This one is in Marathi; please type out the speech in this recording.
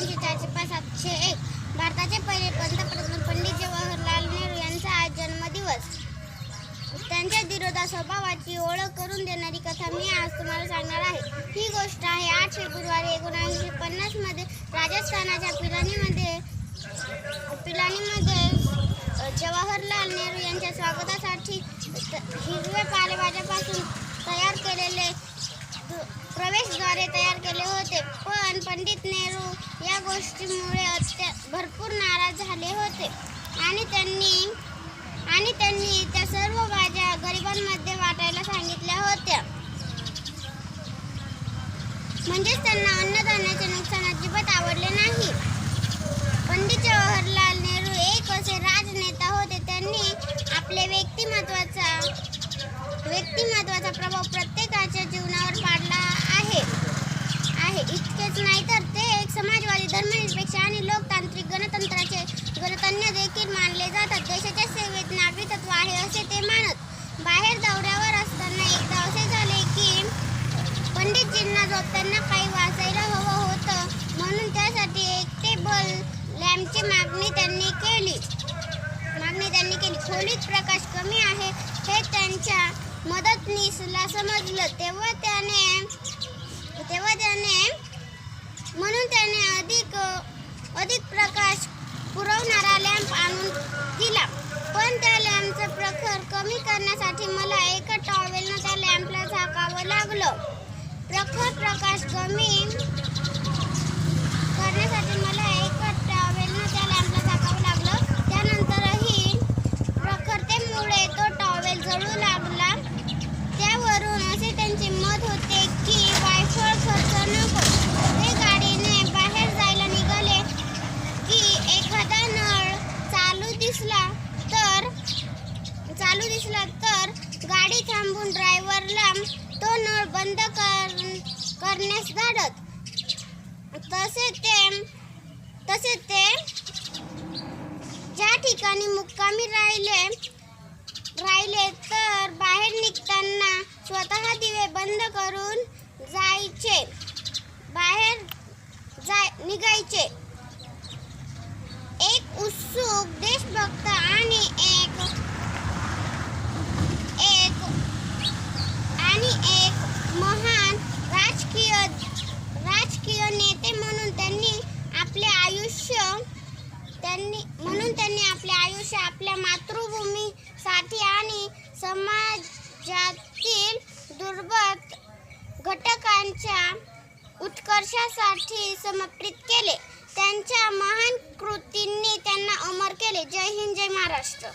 1904-701 भारताचे पहिले पंतप्रधान पंडित जवाहरलाल नेहरू यांचा आज जन्मदिवस. त्यांच्या धीरोदा स्वभावाची ओळख करून देणारी कथा मी आज तुम्हाला सांगणार आहे. ही गोष्ट आहे 8 फेब्रुवारी 1950 मध्ये राजस्थानाच्या पिलानीमध्ये जवाहरलाल नेहरू यांच्या स्वागतासाठी हिरव्या पालेभाज्यापासून तयार केलेले प्रवेशद्वार तयार केले होते. पण पंडित नेहरू या गोष्टीमुळे भरपूर नाराज झाले होते आणि त्यांनी त्या सर्व भाज्या गरिबांमध्ये वाटायला सांगितल्या होत्या. म्हणजेच त्यांना अन्नधान्याचे नुकसान अजिबात आवडले नाही. पंडित जवाहरलाल नेहरू एक असे राजनेता होते. त्यांनी आपले व्यक्तिमत्वाचा प्रभाव प्रत्येकाच्या जीवनावर पाडला आहे. इतकेच नाही तर ते एक समाजवादी, धर्मनिरपेक्ष आणि लोकतांत्रिक गणतंत्राचे गणतज्ञ देखील मानले जातात. देशाच्या सेवेत नागरिकत्व आहे असे ते मानत. बाहेर दौऱ्यावर असताना एकदा असे झाले की पंडितजींना झोपताना काही वाचायला हवं होतं, म्हणून त्यासाठी एक टेबल लॅम्पची मागणी त्यांनी केली. खोलीत प्रकाश कमी आहे हे त्यांच्या मदतनीसला समजलं. तेव्हा त्याने अधिक प्रकाश पुरवणारा लॅम्प आणून दिला. पण त्या लॅम्पचा प्रखर कमी करण्यासाठी मला एका टॉवेलनं त्या लॅम्पला झाकावं लागलं. प्रखर प्रकाश कमी करण्यासाठी मला एका टॉवेलनं त्या लॅम्पला झाकावं लागलं. त्यानंतरही प्रखरतेमुळे तो टॉवेल जळू लागला. त्यावरून असे त्यांचे मत होते की वायफळ खर्च नको. ते गाडीने बाहेर जायला निघाले की एखादा नळ चालू दिसला तर गाडी थांबून ड्रायव्हरला तो नळ बंद करण्यास धाडत. तसे ते ज्या ठिकाणी मुक्कामी राहिले तर बाहेर निघताना स्वतः दिवे बंद करून निघायचे. एक उत्सुक देशभक्त आणि एक महान राजकीय नेते म्हणून त्यांनी आपले आयुष्य आपल्या मातृभूमीसाठी आणि समाजातील दुर्बल घटकांच्या उत्कर्षासाठी समर्पित केले. त्यांच्या महान कृतींनी त्यांना अमर केले. जय हिंद, जय महाराष्ट्र.